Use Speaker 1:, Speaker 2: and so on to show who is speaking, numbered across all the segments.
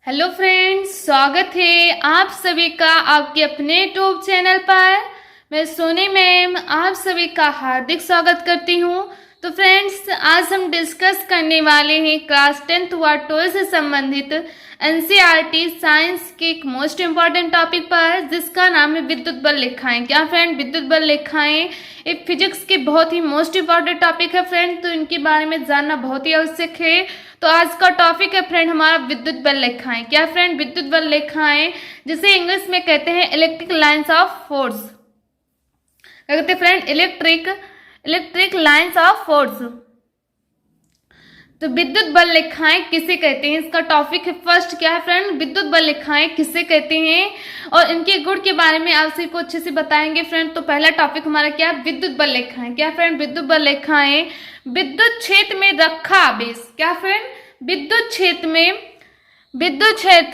Speaker 1: Hello friends, स्वागत है आप सभी का आपके अपने यूट्यूब चैनल पर। मैं सोनी मैम आप सभी का हार्दिक स्वागत करती हूँ। तो फ्रेंड्स, आज हम डिस्कस करने वाले हैं क्लास 10th व 12 से संबंधित एनसीईआरटी साइंस के एक मोस्ट इम्पॉर्टेंट टॉपिक पर, जिसका नाम है विद्युत बल रेखाएं। क्या फ्रेंड, विद्युत बल रेखाएं एक फिजिक्स के बहुत ही मोस्ट इम्पॉर्टेंट टॉपिक है फ्रेंड, तो इनके बारे में जानना बहुत ही आवश्यक है। तो आज का टॉपिक है फ्रेंड हमारा विद्युत बल रेखाएं। क्या फ्रेंड, विद्युत बल रेखाएं जिसे इंग्लिश में कहते हैं इलेक्ट्रिक लाइंस ऑफ फोर्स। क्या कहते हैं friend? Electric lines of force. तो विद्युत बल रेखाएं किसे कहते हैं, इसका टॉपिक है फर्स्ट। क्या है फ्रेंड? विद्युत बल रेखाएं किसे कहते हैं और इनके गुण के बारे में आप सबको अच्छे से बताएंगे फ्रेंड। तो पहला टॉपिक हमारा क्या है? विद्युत बल रेखाएं। क्या फ्रेंड? विद्युत बल रेखाएं विद्युत क्षेत्र में रखा आवेश। क्या फ्रेंड? विद्युत क्षेत्र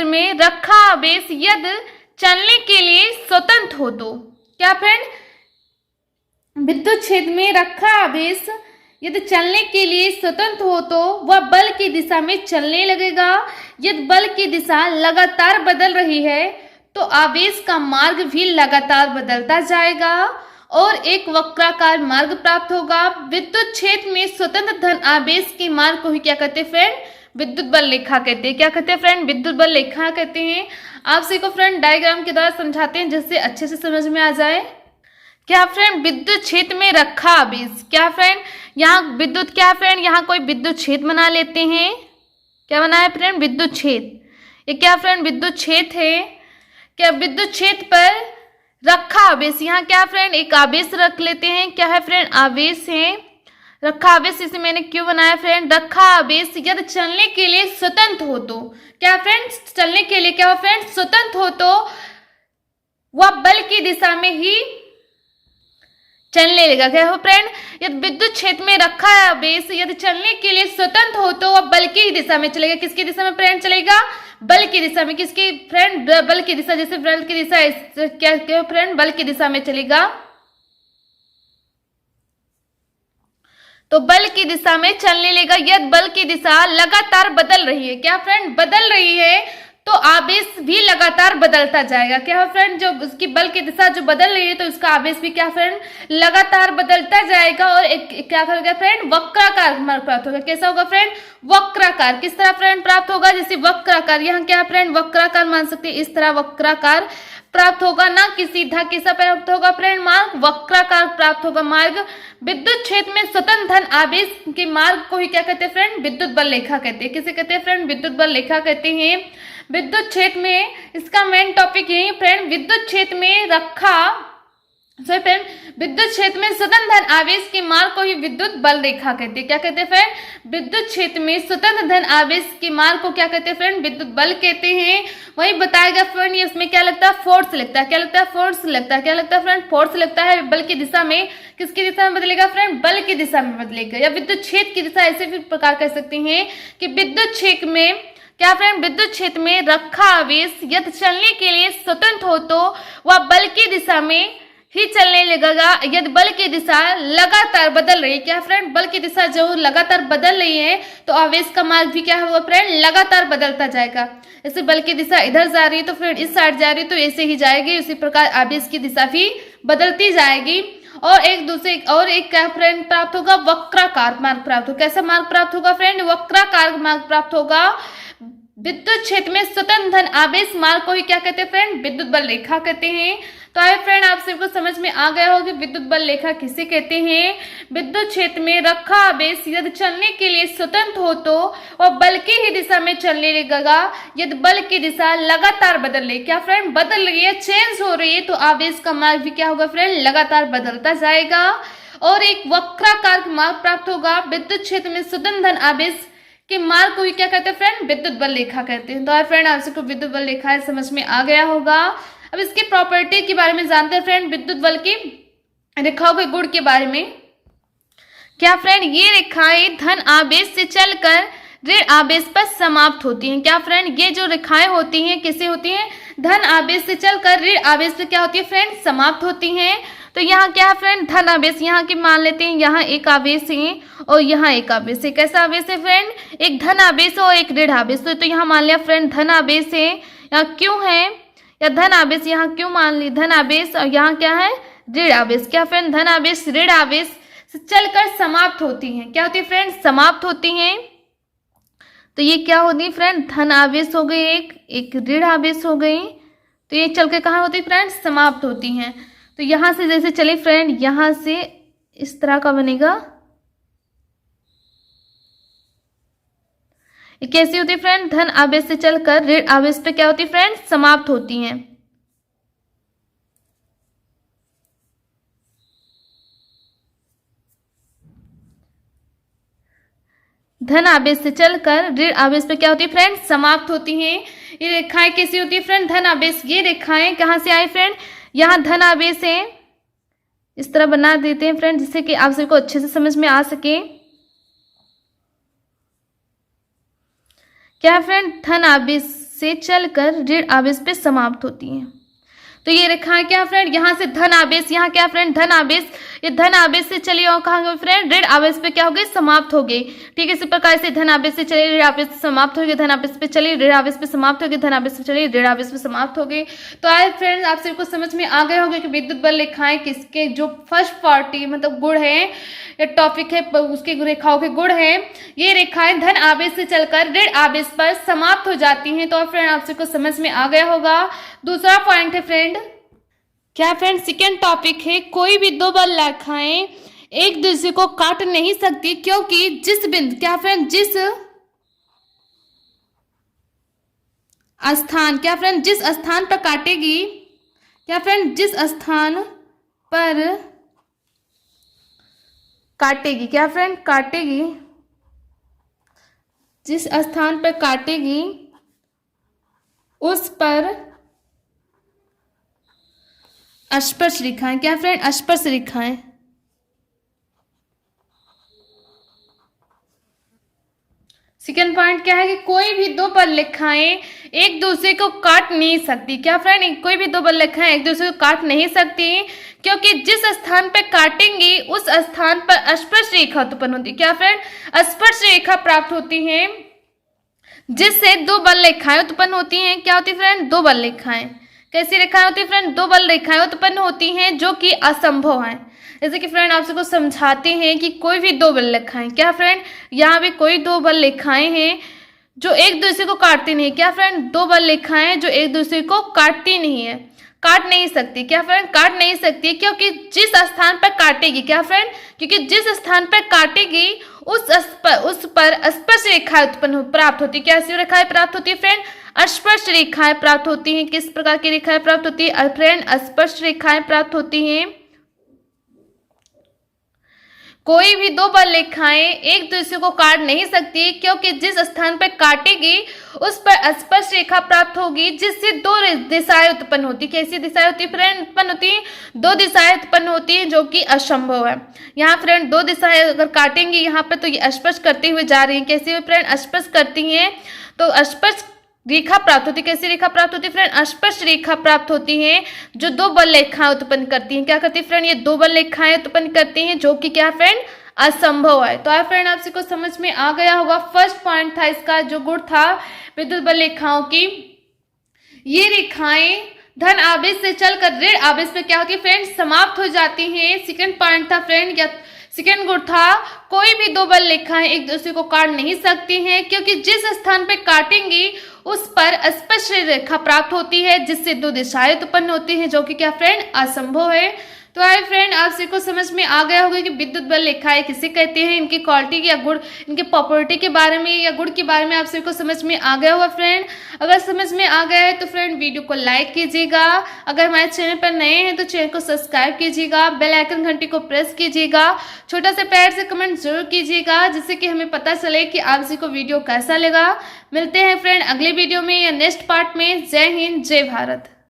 Speaker 1: में रखा आवेश यदि चलने के लिए स्वतंत्र हो तो। क्या फ्रेंड? विद्युत क्षेत्र में रखा आवेश यदि चलने के लिए स्वतंत्र हो तो वह बल की दिशा में चलने लगेगा। यदि बल की दिशा लगातार बदल रही है तो आवेश का मार्ग भी लगातार बदलता जाएगा और एक वक्राकार मार्ग प्राप्त होगा। विद्युत क्षेत्र में स्वतंत्र धन आवेश के मार्ग को ही क्या कहते हैं फ्रेंड? विद्युत बल रेखा कहते हैं। क्या कहते हैं फ्रेंड? विद्युत बल रेखा कहते हैं। आप सभी को फ्रेंड डायग्राम के द्वारा समझाते हैं जिससे अच्छे से समझ में आ जाए। क्या फ्रेंड? विद्युत क्षेत्र में रखा आवेश। क्या फ्रेंड? यहाँ विद्युत, क्या फ्रेंड, यहाँ कोई विद्युत क्षेत्र बना लेते हैं। क्या बना है फ्रेंड? विद्युत क्षेत्र। ये क्या फ्रेंड? विद्युत क्षेत्र है। क्या विद्युत क्षेत्र पर रखा आवेश, यहाँ क्या फ्रेंड? एक आवेश रख लेते हैं। क्या है फ्रेंड? आवेश है। रखा आवेश इसे मैंने क्यों बनाया फ्रेंड? रखा आवेश यदि चलने के लिए स्वतंत्र हो तो। क्या फ्रेंड? चलने के लिए क्या हो फ्रेंड? स्वतंत्र हो तो वह बल की दिशा में ही चलने लगेगा। क्या हो फ्रेंड? यदि विद्युत क्षेत्र में रखा आवेश यदि चलने के लिए स्वतंत्र हो तो वह बल की दिशा में चलेगा। किसकी दिशा में फ्रेंड चलेगा? बल की दिशा में। किसकी फ्रेंड? बल की दिशा। जैसे बल की दिशा क्या फ्रेंड? बल की दिशा में चलेगा। तो बल की दिशा में चलने लगेगा यदि बल की दिशा लगातार बदल रही है। क्या फ्रेंड? बदल रही है तो आवेश भी लगातार बदलता जाएगा। क्या है फ्रेंड? जो उसकी बल की दिशा जो बदल रही है तो उसका आवेश भी क्या फ्रेंड? लगातार बदलता जाएगा और एक क्या होगा फ्रेंड? वक्राकार मार्ग प्राप्त होगा। कैसा होगा फ्रेंड? वक्राकार। किस तरह फ्रेंड प्राप्त होगा? जैसे वक्राकार, यहाँ क्या फ्रेंड? वक्राकार मान सकते हैं। इस तरह वक्राकार प्राप्त होगा, ना कि सीधा। कैसा प्राप्त होगा फ्रेंड? मार्ग वक्राकार प्राप्त होगा मार्ग। विद्युत क्षेत्र में स्वतंत्र धन आवेश के मार्ग को ही क्या कहते हैं फ्रेंड? विद्युत बल रेखा कहते हैं। किसे कहते हैं फ्रेंड? विद्युत बल रेखा कहते हैं। विद्युत क्षेत्र में इसका मेन टॉपिक यही फ्रेंड, विद्युत क्षेत्र में रखा फ्रेंड विद्युत क्षेत्र में स्वतंत्र धन आवेश के मार्ग को ही विद्युत बल रेखा कहते हैं। क्या कहते हैं फ्रेंड? विद्युत क्षेत्र में स्वतंत्र धन आवेश के मार्ग को क्या कहते हैं फ्रेंड? विद्युत बल कहते हैं। वही बताएगा फ्रेंड, ये उसमें क्या लगता है? फोर्स लगता है। क्या लगता है? फोर्स लगता है। क्या लगता है फ्रेंड? फोर्स लगता है। बल की दिशा में किसकी दिशा में बदलेगा फ्रेंड? बल की दिशा में बदलेगा। या विद्युत क्षेत्र की दिशा ऐसे भी प्रकार कह सकते हैं कि विद्युत क्षेत्र में क्या फ्रेंड? विद्युत क्षेत्र में रखा आवेश यदि चलने के लिए स्वतंत्र हो तो वह बल की दिशा में ही चलने लगेगा यदि बल की दिशा लगातार बदल रही है। क्या फ्रेंड? बल की दिशा जो लगातार बदल रही है तो आवेश का मार्ग भी क्या होगा फ्रेंड? लगातार बदलता जाएगा। जैसे बल की दिशा इधर जा रही है तो फ्रेंड इस साइड जा रही है तो ऐसे ही जाएगी। उसी प्रकार आवेश की दिशा भी बदलती जाएगी और एक क्या फ्रेंड प्राप्त होगा? वक्राकार मार्ग प्राप्त होगा। कैसा मार्ग प्राप्त होगा फ्रेंड? वक्राकार मार्ग प्राप्त होगा। विद्युत क्षेत्र में स्वतंत्र धन आवेश मार्ग को ही क्या कहते हैं फ्रेंड? विद्युत बल रेखा कहते हैं। तो आए फ्रेंड, आप सबको समझ में आ गया होगा विद्युत बल रेखा किसे कहते हैं। विद्युत क्षेत्र में रखा आवेश यदि चलने के लिए स्वतंत्र हो तो वह बल की ही दिशा में चलने लगेगा यदि बल की दिशा लगातार बदल रही है। क्या फ्रेंड? बदल रही है, चेंज हो रही है तो आवेश का मार्ग भी क्या होगा फ्रेंड? लगातार बदलता जाएगा और एक वक्राकार मार्ग प्राप्त होगा। विद्युत क्षेत्र में स्वतंत्र धन आवेश के मार्ग को ही क्या कहते हैं फ्रेंड? विद्युत बल रेखा कहते हैं। तो फ्रेंड, आप सबको विद्युत बल रेखा समझ में आ गया होगा। अब इसकी प्रॉपर्टी के बारे में जानते हैं फ्रेंड, विद्युत बल की रेखाओं के गुण के बारे में। क्या फ्रेंड? ये रेखाएं धन आवेश से चलकर ऋण आवेश पर समाप्त होती हैं। क्या फ्रेंड? ये जो रेखाएं होती हैं किसे होती हैं? धन आवेश से चलकर ऋण आवेश पे क्या होती है फ्रेंड? समाप्त होती हैं। तो यहाँ क्या है फ्रेंड, धन आवेश। यहाँ की मान लेते हैं यहाँ एक आवेश है और यहाँ एक आवेश है। कैसा आवेश है फ्रेंड, एक धन आवेश और एक ऋण आवेश। तो यहाँ मान लिया फ्रेंड धन आवेश है, यहाँ क्यों है, या धन आवेश यहाँ क्यों मान ली धन आवेश, और यहाँ क्या है ऋण आवेश। क्या फ्रेंड, धन आवेश ऋण आवेश से चलकर समाप्त होती हैं। क्या होती है फ्रेंड, समाप्त होती हैं। तो ये क्या होती है फ्रेंड, धन आवेश हो गई एक ऋण आवेश हो गई। तो ये चल के कहाँ होती है फ्रेंड, समाप्त होती हैं। तो यहाँ से जैसे चले फ्रेंड, यहाँ से इस तरह का बनेगा। ये कैसी होती है फ्रेंड, धन आवेश से चलकर ऋण आवेश पे क्या होती है फ्रेंड, समाप्त होती हैं। धन आवेश से चलकर ऋण आवेश पे क्या होती है फ्रेंड, समाप्त होती हैं। ये रेखाएं कैसी होती है फ्रेंड, धन आवेश। ये रेखाएं कहाँ से आई फ्रेंड, यहाँ धन आवेश है, इस तरह बना देते हैं फ्रेंड जिससे कि आप सबको अच्छे से समझ में आ सके। क्या है फ्रेंड, धन आवेश से चलकर ऋण आवेश पे समाप्त होती हैं। तो ये रेखाएं क्या फ्रेंड, यहाँ से धन आवेश, यहाँ क्या फ्रेंड धन आवेश, ये धन आवेश से चली और कहाँ गई फ्रेंड, ऋण आवेश पे क्या हो गई, समाप्त हो गई। ठीक है, इसी प्रकार से धन आवेश से चली ऋण आवेश पे समाप्त हो गई, धन आवेश पे चली ऋण आवेश पे समाप्त हो गई, धन आवेश पे चली ऋण आवेश पे समाप्त हो गई। तो आज फ्रेंड आप सबको समझ में आ गया होगा कि विद्युत बल रेखाएं किसके जो फर्स्ट पार्टी मतलब गुण है या टॉपिक है उसकी रेखाओं के गुण है। ये रेखाएं धन आवेश से चलकर ऋण आवेश पर समाप्त हो जाती हैं। तो फ्रेंड आप सबको समझ में आ गया होगा। दूसरा पॉइंट है फ्रेंड, क्या फ्रेंड, सेकेंड टॉपिक है, कोई भी दो बल रेखाएं एक दूसरे को काट नहीं सकती क्योंकि जिस बिंदु, क्या फ्रेंड, जिस स्थान, क्या फ्रेंड, जिस स्थान पर काटेगी, क्या फ्रेंड, जिस स्थान पर काटेगी, क्या फ्रेंड, काटेगी, जिस स्थान पर काटेगी उस पर स्पर्श रेखाएं, क्या फ्रेंड, स्पर्श रेखाएं। सेकेंड पॉइंट क्या है कि कोई भी दो बल रेखाएं एक दूसरे को काट नहीं सकती। क्या फ्रेंड, कोई भी दो बल रेखाएं एक दूसरे को काट नहीं सकती क्योंकि जिस स्थान पर काटेंगी उस स्थान पर स्पर्श रेखा उत्पन्न होती है। क्या फ्रेंड, स्पर्श रेखा प्राप्त होती है जिससे दो बल रेखाएं उत्पन्न होती हैं। क्या होती है फ्रेंड, दो बल रेखाएं। कैसी रेखाएं होती है फ्रेंड, दो बल रेखाएं उत्पन्न होती हैं जो कि असंभव है। जैसे कि फ्रेंड आप सबको समझाते हैं कि कोई भी दो बल रेखाएं, क्या फ्रेंड, यहाँ भी कोई दो बल रेखाएं हैं जो एक दूसरे को काटती नहीं। क्या फ्रेंड, दो बल रेखाएं जो एक दूसरे को काटती नहीं है, काट नहीं सकती। क्या फ्रेंड, काट नहीं सकती क्योंकि जिस स्थान पर काटेगी, क्या फ्रेंड, क्योंकि जिस स्थान पर काटेगी उस पर स्पर्श रेखाएं उत्पन्न प्राप्त होती है। कैसी रेखाएं प्राप्त होती है फ्रेंड, स्पर्श रेखाएं प्राप्त होती हैं। किस प्रकार की रेखाएं प्राप्त होती है फ्रेंड, स्पर्श रेखाएं प्राप्त होती हैं। कोई भी दो बल रेखाएं एक दूसरे को काट नहीं सकती क्योंकि जिस स्थान पर काटेगी उस पर स्पर्श रेखा प्राप्त होगी जिससे दो दिशाएं उत्पन्न होती। कैसी दिशाएं होती फ्रेंड, उत्पन्न होती, दो दिशाएं उत्पन्न होती हैं जो कि असंभव है। यहाँ फ्रेंड दो दिशाएं अगर काटेंगी यहाँ पर तो ये स्पर्श करते हुए जा रही है। कैसे फ्रेंड, स्पर्श करती हैं तो स्पर्श रेखा प्राप्त होती है। कैसी रेखा प्राप्त होती है फ्रेंड, स्पर्श रेखा प्राप्त होती है जो दो बल रेखाएं उत्पन्न करती हैं। क्या करती है फ्रेंड, ये दो बल रेखाएं उत्पन्न करती हैं जो कि क्या फ्रेंड, असंभव है। तो फ्रेंड आप सबको समझ में आ गया होगा। फर्स्ट पॉइंट था इसका जो गुण था विद्युत बल रेखाओं की, ये रेखाएं धन आवेश से चलकर ऋण आवेश पे क्या होती है फ्रेंड, समाप्त हो जाती हैं। सेकंड पॉइंट था फ्रेंड, या सेकेंड गुण था, कोई भी दो बल रेखाएं एक दूसरे को काट नहीं सकती हैं क्योंकि जिस स्थान पर काटेंगी उस पर स्पर्श रेखा प्राप्त होती है जिससे दो दिशाएं उत्पन्न होती हैं जो कि क्या फ्रेंड, असंभव है। तो आए फ्रेंड आप सबको समझ में आ गया होगा कि विद्युत बल रेखाएं किसे कहते हैं, इनकी क्वालिटी या गुण, इनके प्रॉपर्टी के बारे में या गुण के बारे में आप सबको समझ में आ गया होगा फ्रेंड। अगर समझ में आ गया है तो फ्रेंड वीडियो को लाइक कीजिएगा, अगर हमारे चैनल पर नए हैं तो चैनल को सब्सक्राइब कीजिएगा, बेल आइकन घंटी को प्रेस कीजिएगा, छोटा सा प्यार से कमेंट जरूर कीजिएगा जिससे कि हमें पता चले कि आप सबको वीडियो कैसा लगा। मिलते हैं फ्रेंड अगले वीडियो में या नेक्स्ट पार्ट में। जय हिंद, जय भारत।